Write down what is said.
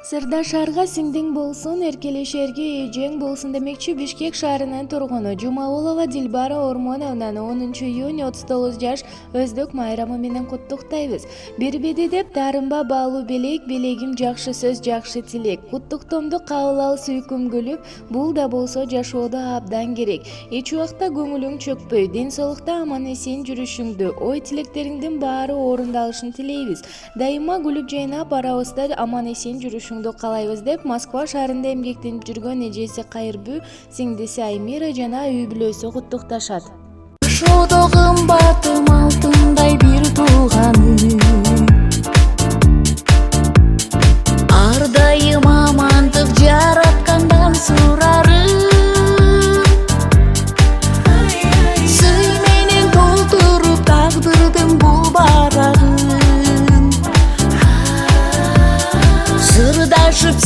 Сырдашарга сиңдиң болсун, эркелешерге эжең болсун демекчи Бишкек шаарынын тургуну Жумабулова Дилбара Ормоновнаны 10-июнь 39 жаш өздүк майрамы менен куттуктайбыз. Бирбеди деп таарынба баалуу белегим жакшы сөз, жакшы тилек. Куттуктоомду кабыл ал сүйкүмгүлүк, бул да болсо жашоодо абдан керек. Эч убакта көңүлүң чөкпөй, ден соолукта аман-эсен жүрүшүңдү, ой тилектериңдин баары орундалышын тилейбиз. Дайыма күлүп жайнап, арабызда аман-эсен жүрүшүңдү каалайбыз деп Москва шаарында эмгектенип жүргөн эжеси Кайырбүү, сиңдиси Аймира жана үй бүлөсү куттукташат. Жашоодо кымбатым алтындай бир тууганым, ар дайым амандык жараткандан сурарым. Сый менен толтуруп тагдырдым бул барагын, сырдашып